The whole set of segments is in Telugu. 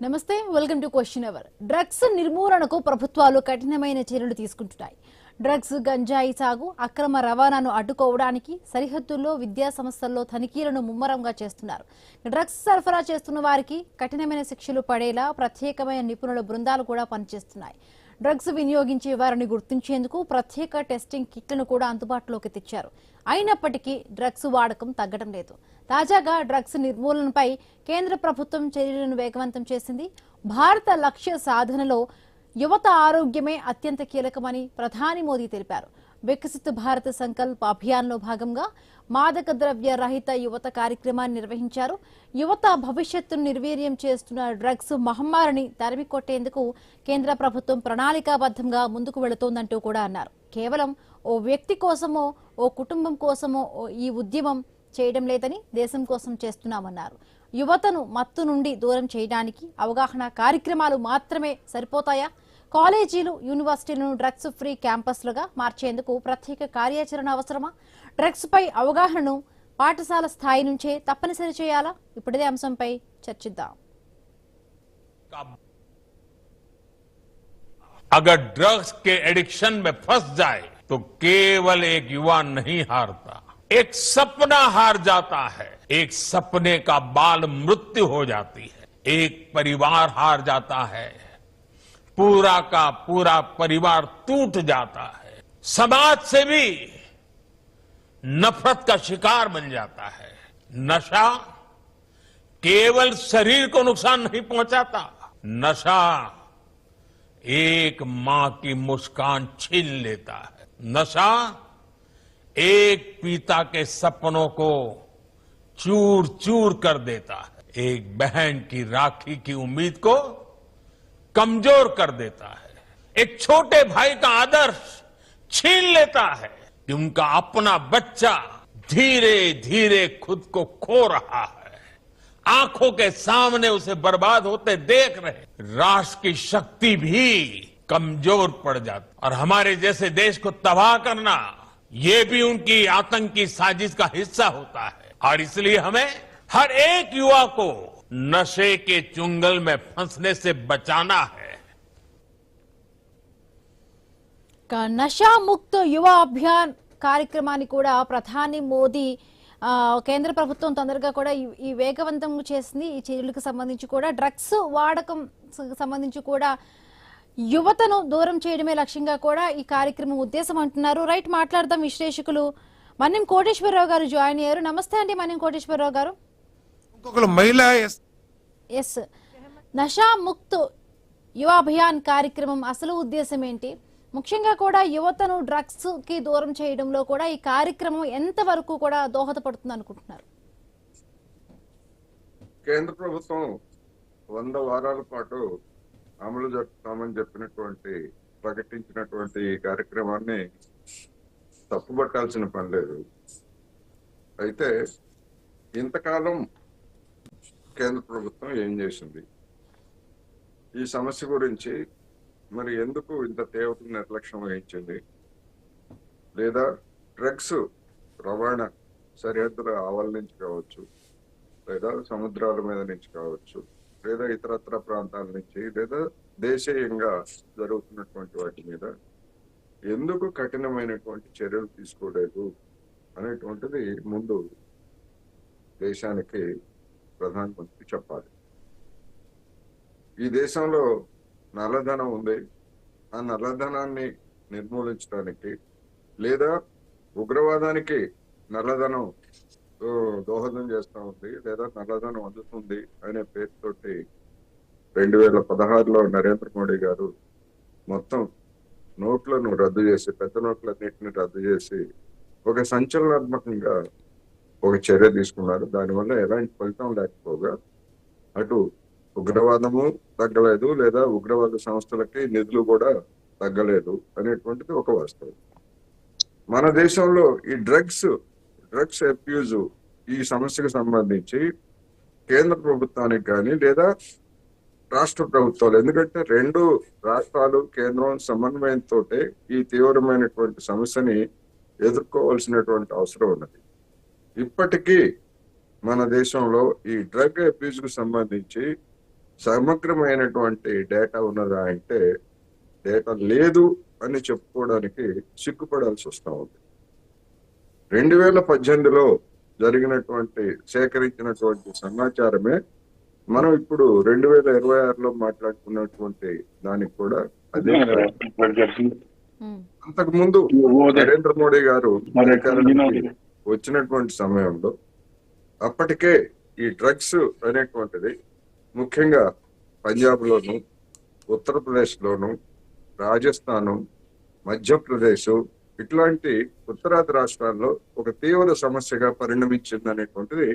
నమస్తే, welcome to question hour. Drugs నిర్మూలనకు ప్రభుత్వాలు కఠినమైన చర్యలు తీసుకుంటున్నాయి. డ్రగ్స్, గంజాయి సాగు, అక్రమ రవాణాను అడ్డుకోవడానికి సరిహద్దుల్లో, విద్యా సంస్థల్లో తనిఖీలను ముమ్మరంగా చేస్తున్నారు. డ్రగ్స్ సరఫరా చేస్తున్న వారికి కఠినమైన శిక్షలు పడేలా ప్రత్యేకమైన నిపుణుల బృందాలు కూడా పనిచేస్తున్నాయి. డ్రగ్స్ వినియోగించే వారిని గుర్తించేందుకు ప్రత్యేక టెస్టింగ్ కిట్లను కూడా అందుబాటులోకి తెచ్చారు. అయినప్పటికీ డ్రగ్స్ వాడకం తగ్గడం లేదు. తాజాగా డ్రగ్స్ నిర్మూలనపై కేంద్ర ప్రభుత్వం చర్యలను వేగవంతం చేసింది. భారత లక్ష్య సాధనలో యువత ఆరోగ్యమే అత్యంత కీలకమని ప్రధాని మోదీ తెలిపారు. వికసిత్ భారత్ సంకల్ప్ అభియాన్లో భాగంగా మాదక ద్రవ్య రహిత యువత కార్యక్రమాన్ని నిర్వహించారు. యువత భవిష్యత్తును నిర్వీర్యం చేస్తున్న డ్రగ్స్ మహమ్మారిని తరిమి కొట్టేందుకు కేంద్ర ప్రభుత్వం ప్రణాళికాబద్ధంగా ముందుకు వెళుతోందంటూ కూడా అన్నారు. కేవలం ఓ వ్యక్తి కోసమో, ఓ కుటుంబం కోసమో ఈ ఉద్యమం చేయడం లేదని దేశం కోసం చేస్తున్నామన్నారు. యువతను మత్తు నుండి దూరం చేయడానికి అవగాహన కార్యక్రమాలు మాత్రమే సరిపోతాయా? కాలేజీలు, యూనివర్సిటీలను డ్రగ్స్ ఫ్రీ క్యాంపస్లుగా మార్చేందుకు ప్రత్యేక కార్యాచరణ అవసరమా? డ్రగ్స్ పై అవగాహనను పాఠశాల స్థాయి నుంచే తప్పనిసరి చేయాలా? ఇప్పుడే అంశంపై చర్చిద్దాం. अगर ड्रग्स के एडिक्शन में फंस जाए तो केवल एक युवा नहीं हारता, एक सपना हार जाता है, एक सपने का बाल मृत्यु हो जाती है, एक परिवार हार जाता है, पूरा का पूरा परिवार टूट जाता है, समाज से भी नफरत का शिकार बन जाता है. नशा केवल शरीर को नुकसान नहीं पहुंचाता, नशा एक मां की मुस्कान छीन लेता है, नशा एक पिता के सपनों को चूर चूर कर देता है, एक बहन की राखी की उम्मीद को कमजोर कर देता है, एक छोटे भाई का आदर्श छीन लेता है कि उनका अपना बच्चा धीरे धीरे खुद को खो रहा है, आंखों के सामने उसे बर्बाद होते देख रहे. राष्ट्र की शक्ति भी कमजोर पड़ जाती और हमारे जैसे देश को तबाह करना ये भी उनकी आतंकी साजिश का हिस्सा होता है. और इसलिए हमें हर एक युवा को नशे के चुंगल में फंसने से बचाना है. నషా ముక్త్ యువ అభియాన్ కార్యక్రమాన్ని కూడా ప్రధాని మోదీ కేంద్ర ప్రభుత్వం తొందరగా కూడా ఈ వేగవంతం చేసింది. ఈ చర్యలకు సంబంధించి కూడా డ్రగ్స్ వాడకం సంబంధించి కూడా యువతను దూరం చేయడమే లక్ష్యంగా కూడా ఈ కార్యక్రమం ఉద్దేశం అంటున్నారు. రైట్, మాట్లాడదాం. విశ్లేషకులు మన్యం కోటేశ్వరరావు గారు జాయిన్ అయ్యారు. నమస్తే అండి మన్యం కోటేశ్వరరావు గారు. ఎస్, నషా ముక్త్ యువ అభియాన్ కార్యక్రమం అసలు ఉద్దేశం ఏంటి? ముఖ్యంగా కూడా యువతను డ్రగ్స్ కి దూరం చేయడంలో కూడా ఈ కార్యక్రమం ఎంత వరకు కూడా దోహదపడుతుంది అనుకుంటున్నారు? కేంద్ర ప్రభుత్వం 100 వారాల పాటు అమలు జరుపుతామని చెప్పినటువంటి ప్రకటించినటువంటి ఈ కార్యక్రమాన్ని తప్పుపట్టాల్సిన పని లేదు. అయితే ఇంతకాలం కేంద్ర ప్రభుత్వం ఏం చేసింది? ఈ సమస్య గురించి మరి ఎందుకు ఇంత తీవ్ర నిర్లక్ష్యం వహించింది? లేదా డ్రగ్స్ రవాణా సరిహద్దుల ఆవల నుంచి కావచ్చు, లేదా సముద్రాల మీద నుంచి కావచ్చు, లేదా ఇతరత్ర ప్రాంతాల నుంచి, లేదా దేశీయంగా జరుగుతున్నటువంటి వాటి మీద ఎందుకు కఠినమైనటువంటి చర్యలు తీసుకోలేదు అనేటువంటిది ముందు దేశానికి ప్రధానమంత్రి చెప్పాలి. ఈ దేశంలో నల్లధనం ఉంది. ఆ నల్లధనాన్ని నిర్మూలించడానికి, లేదా ఉగ్రవాదానికి నల్లధనం దోహదం చేస్తూ ఉంది, లేదా నల్లధనం అందుతుంది అనే పేరుతోటి 2016లో నరేంద్ర మోడీ గారు మొత్తం నోట్లను రద్దు చేసి, పెద్ద నోట్లన్నింటినీ రద్దు చేసి ఒక సంచలనాత్మకంగా ఒక చర్య తీసుకున్నారు. దానివల్ల ఎలాంటి ఫలితం లేకపోగా అటు ఉగ్రవాదము తగ్గలేదు, లేదా ఉగ్రవాద సంస్థలకి నిధులు కూడా తగ్గలేదు అనేటువంటిది ఒక వాస్తవం. మన దేశంలో ఈ డ్రగ్స్ అబ్యూజ్ ఈ సమస్యకు సంబంధించి కేంద్ర ప్రభుత్వానికి కానీ, లేదా రాష్ట్ర ప్రభుత్వాలు, ఎందుకంటే 2 రాష్ట్రాలు కేంద్రం సమన్వయంతో ఈ తీవ్రమైనటువంటి సమస్యని ఎదుర్కోవాల్సినటువంటి అవసరం ఉన్నది. ఇప్పటికీ మన దేశంలో ఈ డ్రగ్ అబ్యూజ్ కు సంబంధించి సమగ్రమైనటువంటి డేటా ఉన్నదా అంటే డేటా లేదు అని చెప్పుకోవడానికి సిగ్గుపడాల్సి వస్తా ఉంది. 2018లో జరిగినటువంటి సేకరించినటువంటి సమాచారమే మనం ఇప్పుడు 2026లో మాట్లాడుకున్నటువంటి దానికి కూడా అదే. అంతకు ముందు నరేంద్ర మోడీ గారు అధికారానికి వచ్చినటువంటి సమయంలో అప్పటికే ఈ డ్రగ్స్ అనేటువంటిది ముఖ్యంగా పంజాబ్ లోను, ఉత్తరప్రదేశ్ లోను, రాజస్థాను, మధ్యప్రదేశ్ ఇట్లాంటి ఉత్తరాది రాష్ట్రాల్లో ఒక తీవ్ర సమస్యగా పరిణమించింది అనేటువంటిది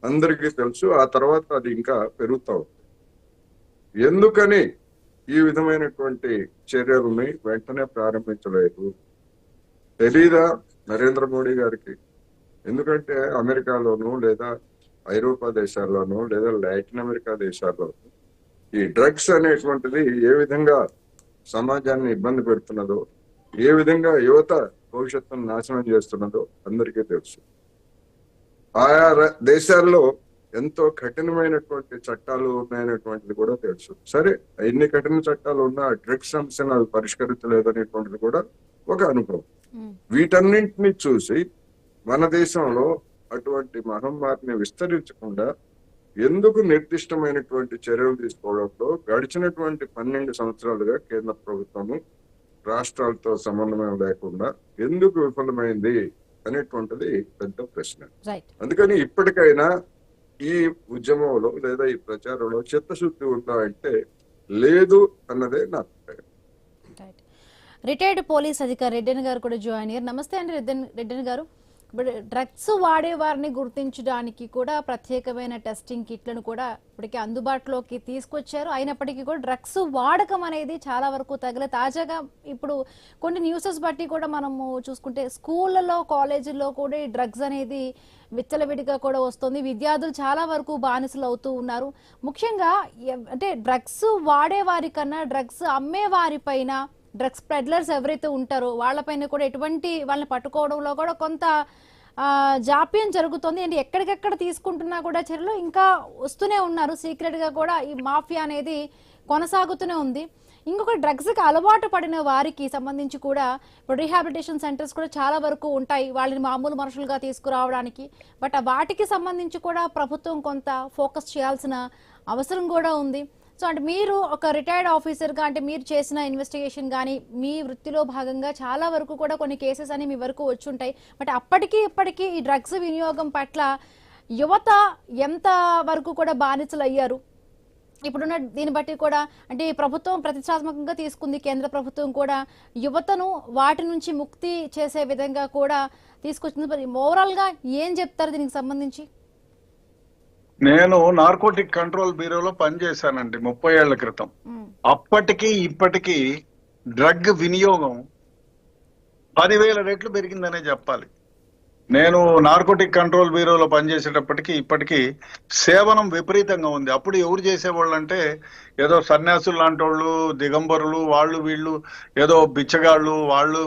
అందరికీ తెలుసు. ఆ తర్వాత అది ఇంకా పెరుగుతా ఉంది. ఎందుకని ఈ విధమైనటువంటి చర్యలని వెంటనే ప్రారంభించలేదు తెలీదా నరేంద్ర మోడీ గారికి? ఎందుకంటే అమెరికాలోను లేదా ఐరోపా దేశాల్లోనూ లేదా లాటిన్ అమెరికా దేశాల్లోనూ ఈ డ్రగ్స్ అనేటువంటిది ఏ విధంగా సమాజాన్ని ఇబ్బంది పెడుతున్నదో, ఏ విధంగా యువత భవిష్యత్తును నాశనం చేస్తున్నదో అందరికీ తెలుసు. ఆయా దేశాల్లో ఎంతో కఠినమైనటువంటి చట్టాలు ఉన్నాయనేటువంటిది కూడా తెలుసు. సరే, ఎన్ని కఠిన చట్టాలు ఉన్నా డ్రగ్స్ సమస్యను అవి పరిష్కరించలేదు అనేటువంటిది కూడా ఒక అనుభవం. వీటన్నింటినీ చూసి మన దేశంలో అటువంటి మహమ్మారిని విస్తరించకుండా ఎందుకు నిర్దిష్టమైనటువంటి చర్యలు తీసుకోవడంలో గడిచినటువంటి 12 సంవత్సరాలుగా కేంద్ర ప్రభుత్వము రాష్ట్రాలతో సమన్వయం లేకుండా ఎందుకు విఫలమైంది అనేటువంటిది పెద్ద ప్రశ్న. అందుకని ఇప్పటికైనా ఈ ఉద్యమంలో లేదా ఈ ప్రచారంలో చిత్తశుద్ధి ఉందా అంటే లేదు అన్నదే నా అభిప్రాయం. రిటైర్డ్ పోలీస్ అధికారి రెడ్డన్ గారు కూడా జాయిన్ అయ్యారు. నమస్తే అండి రెడ్డన్ గారు. ఇప్పుడు డ్రగ్స్ వాడే వారిని గుర్తించడానికి కూడా ప్రత్యేకమైన టెస్టింగ్ కిట్లను కూడా ఇప్పటికే అందుబాటులోకి తీసుకొచ్చారు. అయినప్పటికీ కూడా డ్రగ్స్ వాడకం అనేది చాలా వరకు తగ్గలేదు. తాజాగా ఇప్పుడు కొన్ని న్యూసెస్ బట్టి కూడా మనము చూసుకుంటే స్కూళ్ళలో, కాలేజీల్లో కూడా ఈ డ్రగ్స్ అనేది విచ్చలవిడిగా కూడా వస్తుంది. విద్యార్థులు చాలా వరకు బానిసలు అవుతూ ఉన్నారు. ముఖ్యంగా అంటే డ్రగ్స్ వాడే వారి కన్నా డ్రగ్స్ అమ్మే వారి పైన, డ్రగ్స్ పెడ్లర్స్ ఎవరైతే ఉంటారో వాళ్ళపైన కూడా ఎటువంటి వాళ్ళని పట్టుకోవడంలో కూడా కొంత జాప్యం జరుగుతుంది. అంటే ఎక్కడికెక్కడ తీసుకుంటున్నా కూడా చర్యలు ఇంకా వస్తూనే ఉన్నారు. సీక్రెట్ గా కూడా ఈ మాఫియా అనేది కొనసాగుతూనే ఉంది. ఇంకొక డ్రగ్స్కి అలవాటు పడిన వారికి సంబంధించి కూడా ఇప్పుడు రీహాబిలిటేషన్ సెంటర్స్ కూడా చాలా వరకు ఉంటాయి వాళ్ళని మామూలు మనుషులుగా తీసుకురావడానికి. బట్ వాటికి సంబంధించి కూడా ప్రభుత్వం కొంత ఫోకస్ చేయాల్సిన అవసరం కూడా ఉంది. సో అంటే మీరు ఒక రిటైర్డ్ ఆఫీసర్గా, అంటే మీరు చేసిన ఇన్వెస్టిగేషన్ కానీ మీ వృత్తిలో భాగంగా చాలా వరకు కూడా కొన్ని కేసెస్ అని మీ వరకు వచ్చి ఉంటాయి. బట్ అప్పటికీ ఇప్పటికీ ఈ డ్రగ్స్ వినియోగం పట్ల యువత ఎంత వరకు కూడా బానిసలు అయ్యారు? ఇప్పుడున్న దీన్ని బట్టి కూడా అంటే ప్రభుత్వం ప్రతిష్టాత్మకంగా తీసుకుంది, కేంద్ర ప్రభుత్వం కూడా యువతను వాటి నుంచి ముక్తి చేసే విధంగా కూడా తీసుకొచ్చింది. ఓవరాల్ గా ఏం చెప్తారు దీనికి సంబంధించి? నేను నార్కోటిక్ కంట్రోల్ బ్యూరోలో పనిచేశానండి 30 ఏళ్ల క్రితం. అప్పటికి ఇప్పటికీ డ్రగ్ వినియోగం 10,000 రెట్లు పెరిగిందనే చెప్పాలి. నేను నార్కోటిక్ కంట్రోల్ బ్యూరోలో పనిచేసేటప్పటికి ఇప్పటికీ సేవనం విపరీతంగా ఉంది. అప్పుడు ఎవరు చేసేవాళ్ళు అంటే ఏదో సన్యాసులు లాంటి వాళ్ళు, దిగంబరులు, వాళ్ళు వీళ్ళు ఏదో బిచ్చగాళ్ళు వాళ్ళు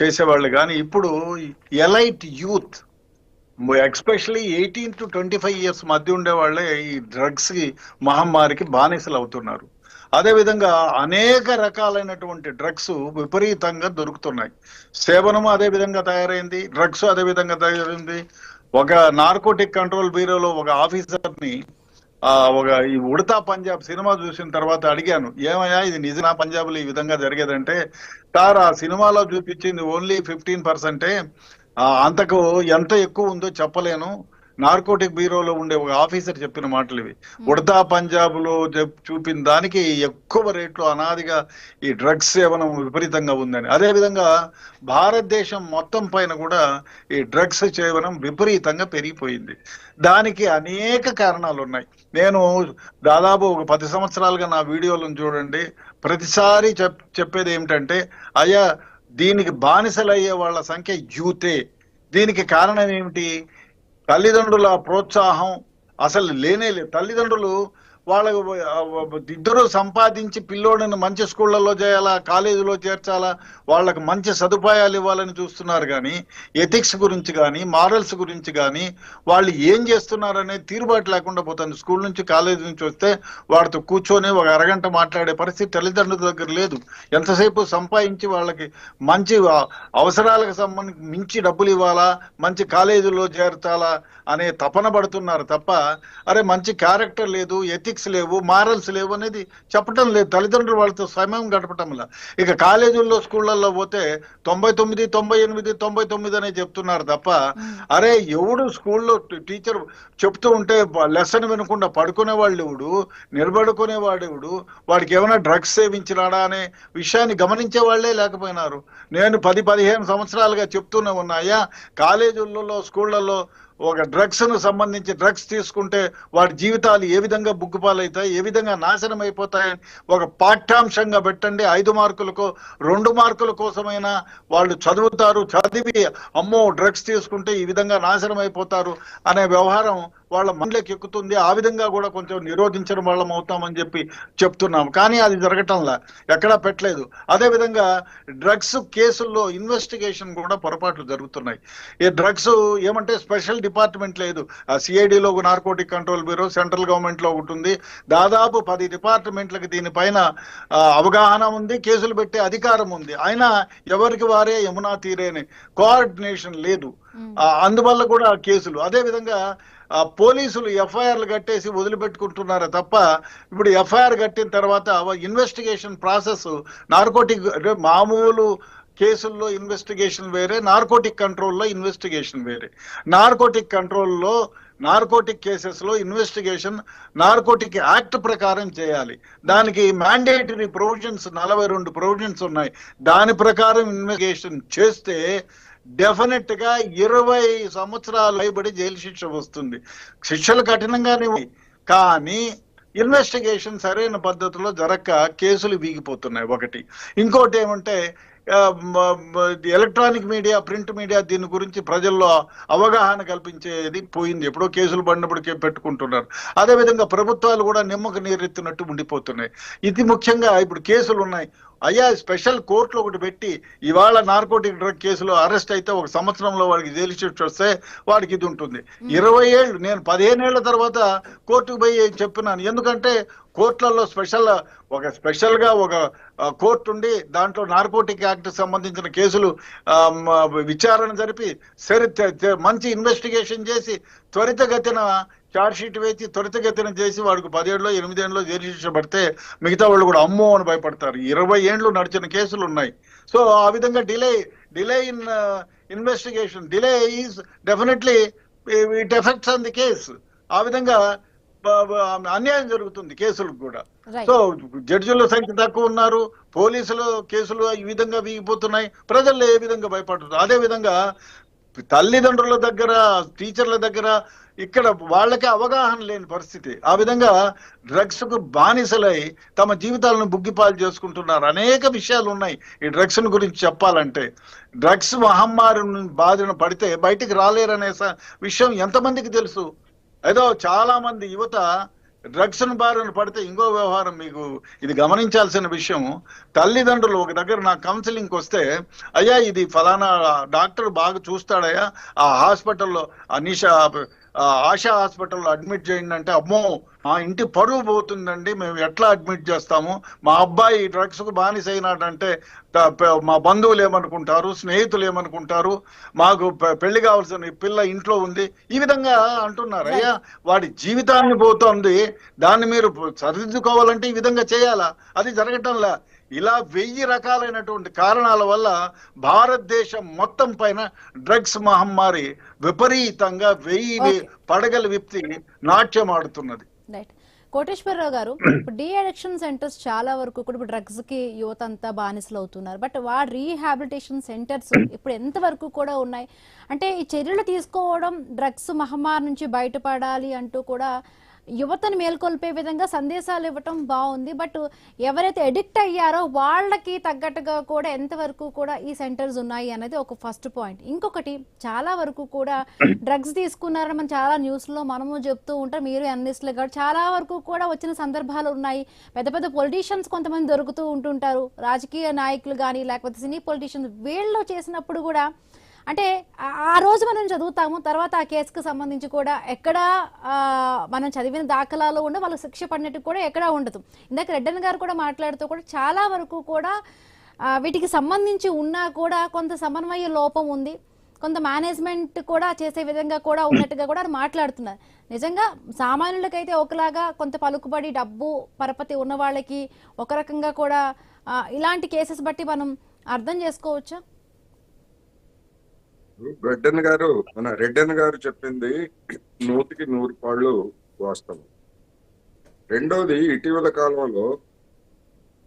చేసేవాళ్ళు. కానీ ఇప్పుడు elite youth, especially 18 to 25 years మధ్య ఉండే వాళ్ళే ఈ డ్రగ్స్ కి మహమ్మారికి బానిసలు అవుతున్నారు. అదేవిధంగా అనేక రకాలైనటువంటి డ్రగ్స్ విపరీతంగా దొరుకుతున్నాయి. సేవనము అదే విధంగా తయారైంది, డ్రగ్స్ అదే విధంగా తయారైంది. ఒక నార్కోటిక్ కంట్రోల్ బ్యూరోలో ఒక ఆఫీసర్ని ఒక ఈ ఉడతా పంజాబ్ సినిమా చూసిన తర్వాత అడిగాను, ఏమయ్యా ఇది నిజమా పంజాబ్లో ఈ విధంగా జరిగేదంటే, సార్ ఆ సినిమాలో చూపించింది ఓన్లీ 15%, అంతకు ఎంత ఎక్కువ ఉందో చెప్పలేను. నార్కోటిక్ బ్యూరోలో ఉండే ఒక ఆఫీసర్ చెప్పిన మాటలు ఇవి. ఉడతా పంజాబ్ లో చూపిన దానికి ఎక్కువ రేట్లు అనాదిగా ఈ డ్రగ్స్ సేవనం విపరీతంగా ఉందని. అదేవిధంగా భారతదేశం మొత్తం పైన కూడా ఈ డ్రగ్స్ సేవనం విపరీతంగా పెరిగిపోయింది. దానికి అనేక కారణాలు ఉన్నాయి. నేను దాదాపు ఒక 10 సంవత్సరాలుగా నా వీడియోలను చూడండి, ప్రతిసారి చెప్పేది ఏమిటంటే, అయ్యా దీనికి బానిసలయ్యే వాళ్ళ సంఖ్య యూతే. దీనికి కారణం ఏమిటి? తల్లిదండ్రుల ప్రోత్సాహం అసలు లేనే లేదు. తల్లిదండ్రులు వాళ్ళ ఇద్దరు సంపాదించి పిల్లోడిని మంచి స్కూళ్ళలో చేయాలా, కాలేజీలో చేర్చాలా, వాళ్ళకి మంచి సదుపాయాలు ఇవ్వాలని చూస్తున్నారు కానీ ఎథిక్స్ గురించి కానీ మారల్స్ గురించి కానీ వాళ్ళు ఏం చేస్తున్నారనే తీరుబాటు లేకుండా పోతుంది. స్కూల్ నుంచి కాలేజీ నుంచి వస్తే వాడితో కూర్చొని ఒక అరగంట మాట్లాడే పరిస్థితి తల్లిదండ్రుల దగ్గర లేదు. ఎంతసేపు సంపాదించి వాళ్ళకి మంచి అవసరాలకు సంబంధించి మించి డబ్బులు ఇవ్వాలా, మంచి కాలేజీలో చేర్చాలా అనే తపన పడుతున్నారు తప్ప అరే మంచి క్యారెక్టర్ లేదు, ఎథిక్స్ లేవు, మారల్స్ లేవు అనేది చెప్పటం లేదు. తల్లిదండ్రులు వాళ్ళతో సమయం గడపటంలా. ఇక కాలేజీల్లో స్కూళ్ళల్లో పోతే 99, 98, 99 అనే చెప్తున్నారు తప్ప అరే ఎవడు స్కూల్లో టీచర్ చెప్తూ ఉంటే లెసన్ వినకుండా పడుకునే వాళ్ళు ఎవడు, నిలబడుకునేవాడు ఎవడు, వాడికి ఏమైనా డ్రగ్స్ సేవించినాడా అనే విషయాన్ని గమనించే వాళ్లే లేకపోయినారు. నేను 10-15 సంవత్సరాలుగా చెప్తూనే ఉన్నాయా, కాలేజీలలో స్కూళ్ళల్లో ఒక డ్రగ్స్ ను సంబంధించి డ్రగ్స్ తీసుకుంటే వాడి జీవితాలు ఏ విధంగా బుగ్గుపాలవుతాయి, ఏ విధంగా నాశనం అయిపోతాయని ఒక పాఠ్యాంశంగా పెట్టండి. 5 మార్కులకో 2 మార్కుల కోసమైనా వాళ్ళు చదువుతారు. చదివి అమ్మో డ్రగ్స్ తీసుకుంటే ఈ విధంగా నాశనం అయిపోతారు అనే వ్యవహారం వాళ్ళ మనలోకి ఎక్కుతుంది. ఆ విధంగా కూడా కొంచెం నిరోధించిన వాళ్ళం అవుతామని చెప్పి చెప్తున్నాం. కానీ అది జరగటంలా, ఎక్కడా పెట్టలేదు. అదేవిధంగా డ్రగ్స్ కేసుల్లో ఇన్వెస్టిగేషన్ కూడా పొరపాట్లు జరుగుతున్నాయి. ఈ డ్రగ్స్ ఏమంటే స్పెషల్ డిపార్ట్మెంట్ లేదు. సిఐడిలో narcotic control bureau, central government లో ఒకటి ఉంది. దాదాపు 10 డిపార్ట్మెంట్లకు దీనిపైన అవగాహన ఉంది, కేసులు పెట్టే అధికారం ఉంది. అయినా ఎవరికి వారే యమునా తీరేని కోఆర్డినేషన్ లేదు. అందువల్ల కూడా కేసులు. అదే విధంగా పోలీసులు ఎఫ్ఐఆర్లు కట్టేసి వదిలిపెట్టుకుంటున్నారే తప్ప ఇప్పుడు ఎఫ్ఐఆర్ కట్టిన తర్వాత ఇన్వెస్టిగేషన్ ప్రాసెస్ నార్కోటిక్ మామూలు కేసుల్లో ఇన్వెస్టిగేషన్ వేరే, నార్కోటిక్ కంట్రోల్లో ఇన్వెస్టిగేషన్ వేరే. నార్కోటిక్ కంట్రోల్లో నార్కోటిక్ కేసెస్ లో ఇన్వెస్టిగేషన్ నార్కోటిక్ యాక్ట్ ప్రకారం చేయాలి. దానికి మ్యాండేటరీ ప్రొవిజన్స్ 42 ప్రొవిజన్స్ ఉన్నాయి. దాని ప్రకారం ఇన్వెస్టిగేషన్ చేస్తే డెఫినెట్ గా 20 సంవత్సరాలు పైబడి జైలు శిక్ష వస్తుంది. శిక్షలు కఠినంగానే కానీ ఇన్వెస్టిగేషన్ సరైన పద్ధతిలో జరగక కేసులు వీగిపోతున్నాయి ఒకటి. ఇంకోటి ఏమంటే ఎలక్ట్రానిక్ మీడియా, ప్రింట్ మీడియా దీని గురించి ప్రజల్లో అవగాహన కల్పించేది పోయింది. ఎప్పుడో కేసులు పడినప్పటికే పెట్టుకుంటున్నారు. అదేవిధంగా ప్రభుత్వాలు కూడా నిమ్మకు నీరెత్తినట్టు ఉండిపోతున్నాయి. ఇది ముఖ్యంగా ఇప్పుడు కేసులు ఉన్నాయి. అయ్యా స్పెషల్ కోర్టులో ఒకటి పెట్టి ఇవాళ నార్కోటిక్ డ్రగ్ కేసులో అరెస్ట్ అయితే 1 సంవత్సరంలో వాడికి జైలు శిక్ష వస్తే వాడికి ఇది ఉంటుంది. 20 ఏళ్ళు, నేను 15 ఏళ్ల తర్వాత కోర్టుకు పోయి చెప్పినాను. ఎందుకంటే కోర్టులలో స్పెషల్గా ఒక కోర్టు ఉండి దాంట్లో నార్కోటిక్ యాక్ట్ సంబంధించిన కేసులు విచారణ జరిపి మంచి ఇన్వెస్టిగేషన్ చేసి త్వరితగతిన చార్జ్ షీట్ వేసి త్వరితగతిన చేసి వాడికి 10 ఏళ్ళలో 8 ఏళ్ళలో జైలు శిక్ష పడితే మిగతా వాళ్ళు కూడా అమ్మో అని భయపడతారు. 20 ఏళ్ళు నడిచిన కేసులు ఉన్నాయి. సో ఆ విధంగా delay in investigation, delay is definitely it effects on the case. ఆ విధంగా అన్యాయం జరుగుతుంది కేసులకు కూడా. సో జడ్జిల సంఖ్య తక్కువ ఉన్నారు, పోలీసులు కేసులు ఈ విధంగా వీగిపోతున్నాయి, ప్రజల్లో ఏ విధంగా భయపడుతుంది. అదే విధంగా తల్లిదండ్రుల దగ్గర, టీచర్ల దగ్గర ఇక్కడ వాళ్ళకి అవగాహన లేని పరిస్థితి. ఆ విధంగా డ్రగ్స్ కు బానిసలై తమ జీవితాలను బుగ్గిపాలు చేసుకుంటున్నారు. అనేక విషయాలు ఉన్నాయి ఈ డ్రగ్స్ గురించి చెప్పాలంటే. డ్రగ్స్ మహమ్మారి బాధిన పడితే బయటికి రాలేరనే విషయం ఎంతమందికి తెలుసు? ఏదో చాలా మంది యువత డ్రగ్స్ బారిన పడితే ఇంకో వ్యవహారం మీకు ఇది గమనించాల్సిన విషయం. తల్లిదండ్రులు ఒక దగ్గర నా కౌన్సిలింగ్కి వస్తే అయ్యా ఇది ఫలానా డాక్టర్ బాగా చూస్తాడయ్యా, ఆ హాస్పిటల్లో ఆశా హాస్పిటల్లో అడ్మిట్ చేయండి అంటే అమ్మో మా ఇంటి పరువు పోతుందండి, మేము ఎట్లా అడ్మిట్ చేస్తాము, మా అబ్బాయి డ్రగ్స్ కు బానిస అయినాడంటే మా బంధువులు ఏమనుకుంటారు, స్నేహితులు ఏమనుకుంటారు, మాకు పెళ్లి కావాల్సిన పిల్ల ఇంట్లో ఉంది, ఈ విధంగా అంటున్నారు. అయ్యా వాడి జీవితాన్ని పోతుంది, దాన్ని మీరు సరిదిద్దుకోవాలంటే ఈ విధంగా చేయాలా? అది జరగటంలా. ఇలా 1000 రకాలైనటువంటి కారణాల వల్ల భారతదేశం మొత్తం పైన డ్రగ్స్ మహమ్మారి విపరీతంగా 1000 పడగల విప్పి నాట్యం ఆడుతున్నది. కోటేశ్వరరావు గారు, ఇప్పుడు డి అడిక్షన్ సెంటర్స్ చాలా వరకు కూడా ఇప్పుడు డ్రగ్స్ కి యువత అంతా బానిసలు అవుతున్నారు. బట్ వాడి రీహాబిలిటేషన్ సెంటర్స్ ఇప్పుడు ఎంత వరకు కూడా ఉన్నాయి? అంటే ఈ చర్యలు తీసుకోవడం డ్రగ్స్ మహమ్మారి నుంచి బయటపడాలి అంటూ కూడా యువతను మేల్కొల్పే విధంగా సందేశాలు ఇవ్వటం బాగుంది. బట్ ఎవరైతే ఎడిక్ట్ అయ్యారో వాళ్ళకి తగ్గట్టుగా కూడా ఎంతవరకు కూడా ఈ సెంటర్స్ ఉన్నాయి అనేది ఒక ఫస్ట్ పాయింట్. ఇంకొకటి, చాలా వరకు కూడా డ్రగ్స్ తీసుకున్నారని మనం చాలా న్యూస్లో మనము చెప్తూ ఉంటాం, మీరు అనలిస్టులు కూడా చాలా వరకు కూడా వచ్చిన సందర్భాలు ఉన్నాయి. పెద్ద పెద్ద పొలిటీషియన్స్ కొంతమంది దొరుకుతూ ఉంటుంటారు, రాజకీయ నాయకులు కానీ లేకపోతే సినీ పొలిటీషియన్స్. వీళ్ళు చేసినప్పుడు కూడా అంటే ఆ రోజు మనం చదువుతాము, తర్వాత ఆ కేసుకు సంబంధించి కూడా ఎక్కడా మనం చదివిన దాఖలాలు ఉండే వాళ్ళకి శిక్ష పడినట్టు కూడా ఎక్కడా ఉండదు. ఇందాక రెడ్డన్ గారు కూడా మాట్లాడుతూ కూడా చాలా వరకు కూడా వీటికి సంబంధించి ఉన్నా కూడా కొంత సమన్వయ లోపం ఉంది, కొంత మేనేజ్మెంట్ కూడా చేసే విధంగా కూడా ఉన్నట్టుగా కూడా మాట్లాడుతున్నారు. నిజంగా సామాన్యులకైతే ఒకలాగా, కొంత పలుకుబడి డబ్బు పరపతి ఉన్న వాళ్ళకి ఒక రకంగా కూడా ఇలాంటి కేసెస్ బట్టి మనం అర్థం చేసుకోవచ్చా? రెడ్డన్ గారు చెప్పింది 100% వాస్తవం. రెండోది, ఇటీవల కాలంలో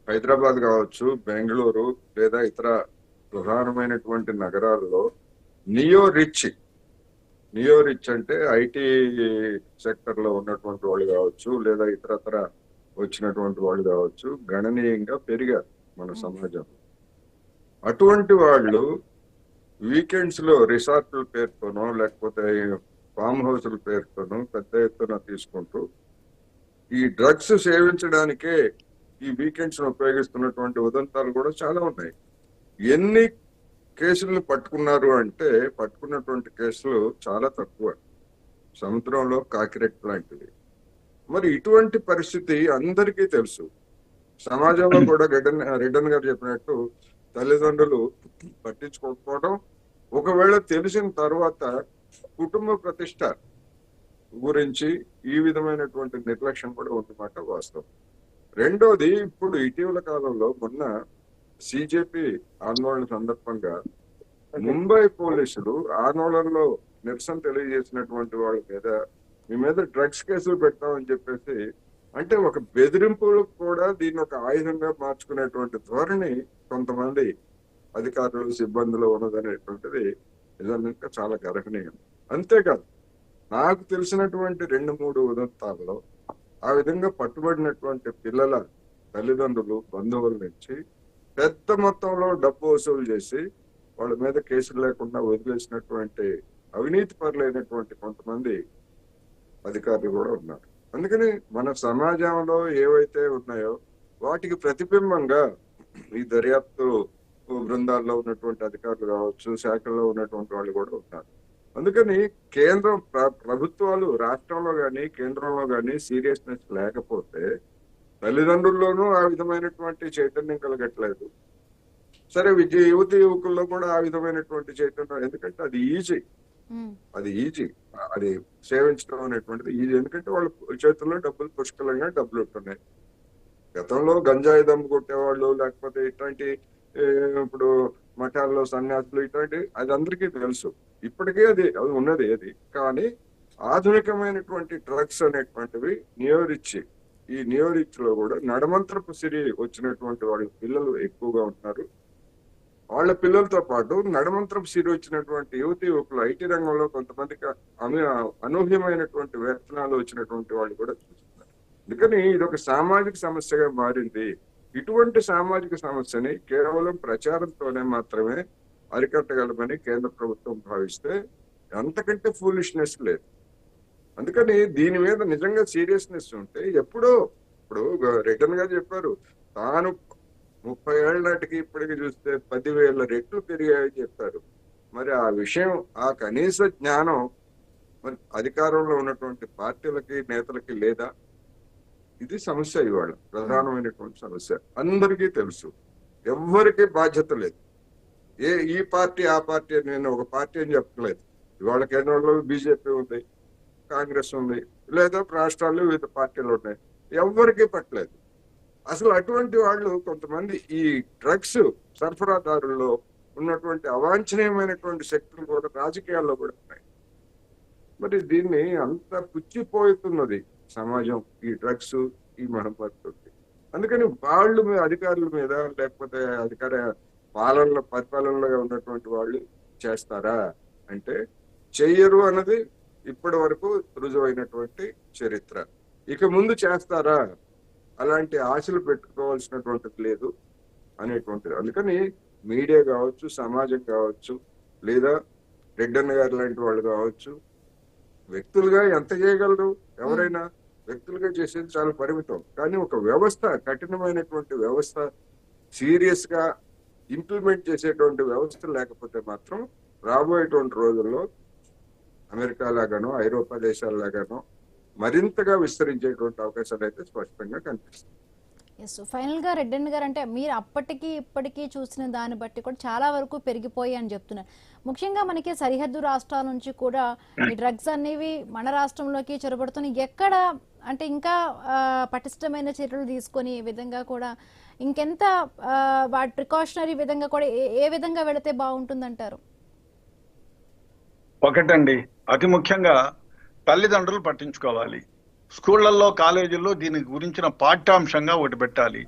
హైదరాబాద్ కావచ్చు, బెంగళూరు లేదా ఇతర ప్రధానమైనటువంటి నగరాల్లో నియో రిచ్ అంటే ఐటీ సెక్టర్ లో ఉన్నటువంటి వాళ్ళు కావచ్చు, లేదా ఇతరత్ర వచ్చినటువంటి వాళ్ళు కావచ్చు, గణనీయంగా పెరిగారు మన సమాజంలో. అటువంటి వాళ్ళు వీకెండ్స్ లో రిసార్ట్ల పేరుతోనో లేకపోతే ఫామ్ హౌస్ల పేరుతోనో పెద్ద ఎత్తున తీసుకుంటూ ఈ డ్రగ్స్ సేవించడానికే ఈ వీకెండ్స్ ఉపయోగిస్తున్నటువంటి ఉదంతాలు కూడా చాలా ఉన్నాయి. ఎన్ని కేసులను పట్టుకున్నారు అంటే, పట్టుకున్నటువంటి కేసులు చాలా తక్కువ, సముద్రంలో కాకిరెట్ లాంటివి. మరి ఇటువంటి పరిస్థితి అందరికీ తెలుసు. సమాజంలో కూడా రెడ్డన్ గారు చెప్పినట్టు తల్లిదండ్రులు పట్టించుకోకపోవడం, ఒకవేళ తెలిసిన తర్వాత కుటుంబ ప్రతిష్ట గురించి ఈ విధమైనటువంటి నిర్లక్ష్యం కూడా ఉన్నమాట వాస్తవం. రెండోది, ఇప్పుడు ఇటీవల కాలంలో మొన్న సిజేపీ ఆందోళన సందర్భంగా ముంబై పోలీసులు ఆందోళనలో నిరసన తెలియజేసినటువంటి వాళ్ళ మీద మీ మీద డ్రగ్స్ కేసులు పెడతామని చెప్పేసి, అంటే ఒక బెదిరింపులకు కూడా దీన్ని ఒక ఆయుధంగా మార్చుకునేటువంటి ధోరణి కొంతమంది అధికారులు సిబ్బందిలో ఉన్నదనేటువంటిది నిజంగా చాలా గర్హనీయం. అంతేకాదు, నాకు తెలిసినటువంటి 2-3 ఉదంతాల్లో ఆ విధంగా పట్టుబడినటువంటి పిల్లల తల్లిదండ్రులు, బంధువుల నుంచి పెద్ద మొత్తంలో డబ్బు వసూలు చేసి వాళ్ళ మీద కేసులు లేకుండా వదిలేసినటువంటి అవినీతి పరులైనటువంటి కొంతమంది అధికారులు కూడా ఉన్నారు. అందుకని మన సమాజంలో ఏవైతే ఉన్నాయో వాటికి ప్రతిబింబంగా ఈ దర్యాప్తు బృందాల్లో ఉన్నటువంటి అధికారులు కావచ్చు, శాఖల్లో ఉన్నటువంటి వాళ్ళు కూడా ఉన్నారు. అందుకని కేంద్రం, ప్రభుత్వాలు రాష్ట్రంలో కానీ కేంద్రంలో కానీ సీరియస్నెస్ లేకపోతే తల్లిదండ్రుల్లోనూ ఆ విధమైనటువంటి చైతన్యం కలగట్లేదు. సరే, యువతి యువకుల్లో కూడా ఆ విధమైనటువంటి చైతన్యం, ఎందుకంటే అది ఈజీ, అది సేవించడం అనేటువంటిది ఈజీ. ఎందుకంటే వాళ్ళ చేతుల్లో డబ్బులు, పుష్కలంగా డబ్బులు ఉంటున్నాయి. గతంలో గంజాయి దమ్ము కొట్టేవాళ్ళు, లేకపోతే ఇట్లాంటి ఇప్పుడు మఠాల్లో సన్యాసులు, ఇట్లాంటి అది అందరికీ తెలుసు. ఇప్పటికే అది ఉన్నది. కానీ ఆధునికమైనటువంటి డ్రగ్స్ అనేటువంటివి ఈ నియోరిచ్ లో కూడా నడమంత్రపు సిరి వచ్చినటువంటి వాళ్ళ పిల్లలు ఎక్కువగా ఉంటున్నారు. వాళ్ళ పిల్లలతో పాటు నడమంత్రపు సిరి వచ్చినటువంటి యువతి యువకులు, ఐటీ రంగంలో కొంతమందికి అనూహ్యమైనటువంటి వేతనాలు వచ్చినటువంటి వాళ్ళు కూడా చూస్తున్నారు. అందుకని ఇది ఒక సామాజిక సమస్యగా మారింది. ఇటువంటి సామాజిక సమస్యని కేవలం ప్రచారంతోనే మాత్రమే అరికట్టగలమని కేంద్ర ప్రభుత్వం భావిస్తే అంతకంటే ఫూలిష్నెస్ లేదు. అందుకని దీని మీద నిజంగా సీరియస్నెస్ ఉంటే ఇప్పుడు రిటర్న్ గా చెప్పారు, తాను 30 ఏళ్ల నాటికి ఇప్పటికి చూస్తే 10,000 రెట్లు పెరిగాయని చెప్పారు. మరి ఆ విషయం, ఆ కనీస జ్ఞానం మరి అధికారంలో ఉన్నటువంటి పార్టీలకి, నేతలకి లేదా? ఇది సమస్య, ఇవాళ ప్రధానమైనటువంటి సమస్య. అందరికీ తెలుసు, ఎవ్వరికీ బాధ్యత లేదు. ఈ పార్టీ ఆ పార్టీ అని నేను ఒక పార్టీ అని చెప్పలేదు. ఇవాళ కేంద్రంలో బీజేపీ ఉంది, కాంగ్రెస్ ఉంది, లేదా రాష్ట్రాల్లో వివిధ పార్టీలు ఉన్నాయి. ఎవ్వరికీ పట్టలేదు. అసలు అటువంటి వాళ్ళు కొంతమంది ఈ డ్రగ్స్ సరఫరాదారుల్లో ఉన్నటువంటి అవాంఛనీయమైనటువంటి శక్తులు కూడా రాజకీయాల్లో కూడా ఉన్నాయి. మరి దీన్ని అంత పుచ్చిపోతున్నది సమాజం, ఈ డ్రగ్స్, ఈ మహమ్మారి. అందుకని వాళ్ళు అధికారుల మీద, లేకపోతే అధికార పరిపాలనలో ఉన్నటువంటి వాళ్ళు చేస్తారా అంటే చెయ్యరు అన్నది ఇప్పటి వరకు రుజువైనటువంటి చరిత్ర. ఇక ముందు చేస్తారా, అలాంటి ఆశలు పెట్టుకోవాల్సినటువంటిది లేదు అనేటువంటిది. అందుకని మీడియా కావచ్చు, సమాజం కావచ్చు, లేదా రెడ్డన్న గారు లాంటి వాళ్ళు కావచ్చు, వ్యక్తులుగా ఎంత చేయగలరు? ఎవరైనా వ్యక్తులుగా చేసేది చాలా పరిమితం. కానీ ఒక వ్యవస్థ, కఠినమైనటువంటి వ్యవస్థ, సీరియస్ గా ఇంప్లిమెంట్ చేసేటువంటి వ్యవస్థ లేకపోతే మాత్రం రాబోయేటువంటి రోజుల్లో అమెరికా లాగానో ఐరోపా దేశాల లాగానో మరింతగా విస్తరించేటువంటి అవకాశాలు అయితే స్పష్టంగా కనిపిస్తాయి. ఎస్, ఫైనల్ గా రెడ్డన్న గారు, అంటే మీరు అప్పటికి ఇప్పటికీ చూసిన దాన్ని బట్టి కూడా చాలా వరకు పెరిగిపోయి అని చెప్తున్నారు. ముఖ్యంగా మనకి సరిహద్దు రాష్ట్రాల నుంచి కూడా ఈ డ్రగ్స్ అనేవి మన రాష్ట్రంలోకి చొరబడుతున్నాయి. ఎక్కడ అంటే ఇంకా పటిష్టమైన చర్యలు తీసుకొని ఈ విధంగా కూడా ఇంకెంత వాటి ప్రికాషనరీ విధంగా కూడా ఏ విధంగా వెళితే బాగుంటుందంటారు? ఒకటండి, అతి ముఖ్యంగా తల్లిదండ్రులు పట్టించుకోవాలి. స్కూళ్లలో, కాలేజీల్లో దీని గురించిన పాఠ్యాంశంగా ఒకటి పెట్టాలి.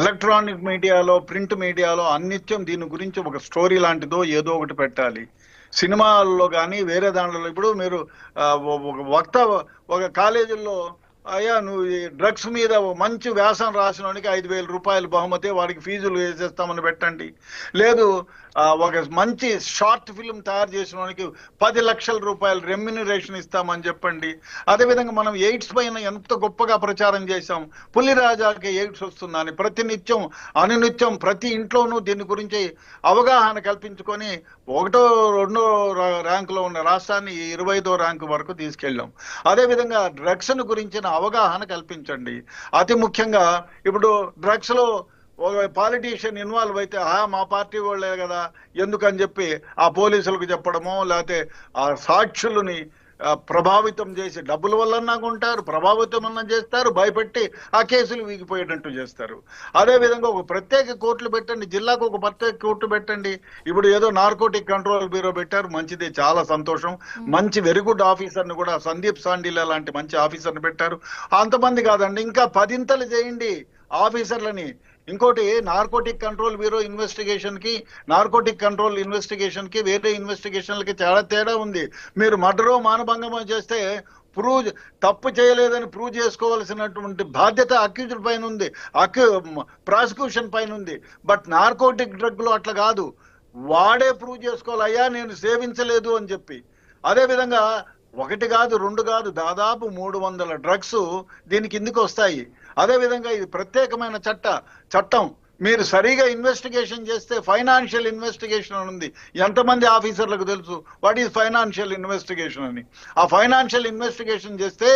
ఎలక్ట్రానిక్ మీడియాలో, ప్రింట్ మీడియాలో అన్నిత్యం దీని గురించి ఒక స్టోరీ లాంటిదో ఏదో ఒకటి పెట్టాలి. సినిమాల్లో కానీ వేరే దాంట్లో, ఇప్పుడు మీరు ఒక వక్త ఒక కాలేజీల్లో, అయ్యా నువ్వు ఈ డ్రగ్స్ మీద మంచి వ్యాసం రాసినోనికి 5,000 రూపాయలు బహుమతి, వాడికి ఫీజులు వేసేస్తామని పెట్టండి. లేదు ఒక మంచి షార్ట్ ఫిల్మ్ తయారు చేసిన వానికి 10 లక్షల రూపాయలు రెమ్యునరేషన్ ఇస్తామని చెప్పండి. అదేవిధంగా మనం ఎయిడ్స్ పైన ఎంత గొప్పగా ప్రచారం చేశాం. పులిరాజాకి ఎయిడ్స్ వస్తుందని ప్రతినిత్యం అనునిత్యం ప్రతి ఇంట్లోనూ దీని గురించి అవగాహన కల్పించుకొని 1వ 2వ ర్యాంకులో ఉన్న రాష్ట్రాన్ని 25వ ర్యాంకు వరకు తీసుకెళ్ళాం. అదేవిధంగా డ్రగ్స్ ను గురించిన అవగాహన కల్పించండి. అతి ముఖ్యంగా ఇప్పుడు డ్రగ్స్ లో ఒక పాలిటీషియన్ ఇన్వాల్వ్ అయితే మా పార్టీ వాళ్ళే కదా ఎందుకని చెప్పి ఆ పోలీసులకు చెప్పడమో, లేకపోతే ఆ సాక్షులని ప్రభావితం చేసి డబ్బుల వల్లన్నా కొంటారు, ప్రభావితం అన్నా చేస్తారు, భయపెట్టి ఆ కేసులు వీగిపోయేటట్టు చేస్తారు. అదేవిధంగా ఒక ప్రత్యేక కోర్టులు పెట్టండి, జిల్లాకు ఒక ప్రత్యేక కోర్టు పెట్టండి. ఇప్పుడు ఏదో నార్కోటిక్ కంట్రోల్ బ్యూరో పెట్టారు, మంచిది, చాలా సంతోషం. మంచి వెరీ గుడ్ ఆఫీసర్ని కూడా సందీప్ సాండిలా లాంటి మంచి ఆఫీసర్ని పెట్టారు. అంతమంది కాదండి, ఇంకా 10 చేయండి ఆఫీసర్లని. ఇంకోటి, నార్కోటిక్ కంట్రోల్ బ్యూరో ఇన్వెస్టిగేషన్ కి, నార్కోటిక్ కంట్రోల్ ఇన్వెస్టిగేషన్ కి వేరే ఇన్వెస్టిగేషన్లకి చాలా తేడా ఉంది. మీరు మర్డరో మానభంగమో చేస్తే తప్పు చేయలేదని ప్రూవ్ చేసుకోవాల్సినటువంటి బాధ్యత అక్యూజ్డ్ పైన ఉంది, ప్రాసిక్యూషన్ పైన ఉంది. బట్ నార్కోటిక్ డ్రగ్ లో అట్లా కాదు, వాడే ప్రూవ్ చేసుకోవాలి, అయ్యా నేను సేవించలేదు అని చెప్పి. అదేవిధంగా 1 కాదు 2 కాదు, దాదాపు 300 డ్రగ్స్ దీని కిందికి వస్తాయి. అదేవిధంగా ఇది ప్రత్యేకమైన చట్టం. మీరు సరిగా ఇన్వెస్టిగేషన్ చేస్తే ఫైనాన్షియల్ ఇన్వెస్టిగేషన్ అని ఉంది. ఎంతమంది ఆఫీసర్లకు తెలుసు వాట్ ఈజ్ ఫైనాన్షియల్ ఇన్వెస్టిగేషన్ అని? ఆ ఫైనాన్షియల్ ఇన్వెస్టిగేషన్ చేస్తే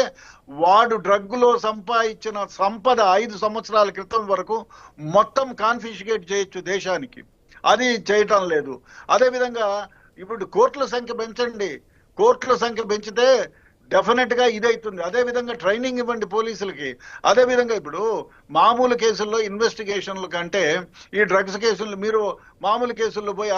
వాడు డ్రగ్లో సంపాదించిన సంపద 5 సంవత్సరాల క్రితం వరకు మొత్తం కాన్ఫిస్కేట్ చేయొచ్చు దేశానికి. అది చేయటం లేదు. అదేవిధంగా ఇప్పుడు కోర్టుల సంఖ్య పెంచండి. కోర్టుల సంఖ్య పెంచితే డెఫినెట్ గా ఇదవుతుంది. అదేవిధంగా ట్రైనింగ్ ఇవ్వండి పోలీసులకి. అదేవిధంగా ఇప్పుడు మామూలు కేసుల్లో ఇన్వెస్టిగేషన్ల కంటే ఈ డ్రగ్స్ కేసులు, మీరు మామూలు కేసుల్లో పోయి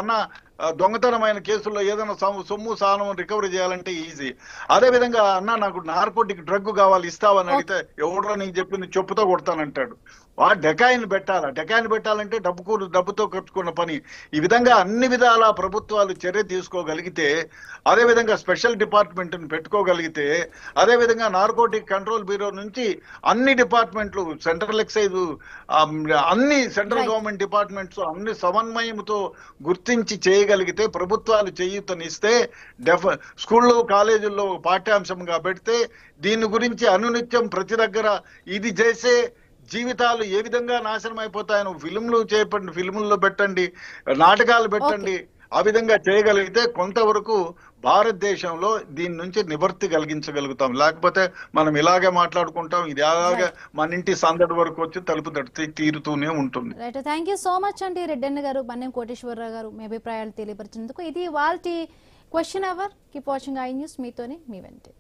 దొంగతనమైన కేసుల్లో ఏదైనా సొమ్ము సానం రికవరీ చేయాలంటే ఈజీ. అదేవిధంగా నాకు నార్కోటిక్ డ్రగ్ కావాలి ఇస్తావని అడిగితే ఎవడో నీకు చెప్పింది చెప్పుతో కొడతానంటాడు. డెకాయిన్ పెట్టాలంటే డబ్బుతో ఖర్చుకున్న పని. ఈ విధంగా అన్ని విధాల ప్రభుత్వాలు చర్య తీసుకోగలిగితే, అదేవిధంగా స్పెషల్ డిపార్ట్మెంట్ని పెట్టుకోగలిగితే, అదేవిధంగా నార్కోటిక్ కంట్రోల్ బ్యూరో నుంచి అన్ని డిపార్ట్మెంట్లు, సెంట్రల్ ఎక్సైజ్, అన్ని సెంట్రల్ గవర్నమెంట్ డిపార్ట్మెంట్స్ అన్ని సమన్వయంతో గుర్తించి చేయగలిగితే, ప్రభుత్వాలు చేయూతనిస్తే, స్కూళ్ళు కాలేజీల్లో పాఠ్యాంశంగా పెడితే, దీని గురించి అనునిత్యం ప్రతి దగ్గర ఇది చేసే జీవితాలు ఏ విధంగా నాశనం అయిపోతాయని ఫిల్ముల్లో పెట్టండి, నాటకాలు పెట్టండి. ఆ విధంగా చేయగలిగితే కొంతవరకు భారతదేశంలో దీని నుంచి నివర్తి కలిగించగలుగుతాం. లేకపోతే మనం ఇలాగే మాట్లాడుకుంటాం, ఇది అలాగే మన ఇంటి సందడి వరకు వచ్చి తలుపు తడితే తీరుతూనే ఉంటుంది. Right, thank you so much అండి రెడ్డన్న గారు, మన్యం కోటేశ్వరరావు గారు, మీ అభిప్రాయాలు తెలియపరిచినందుకు. ఇది వాళ్ళ question hour. Keep watching I news. మీతోనే మీ వెంటే.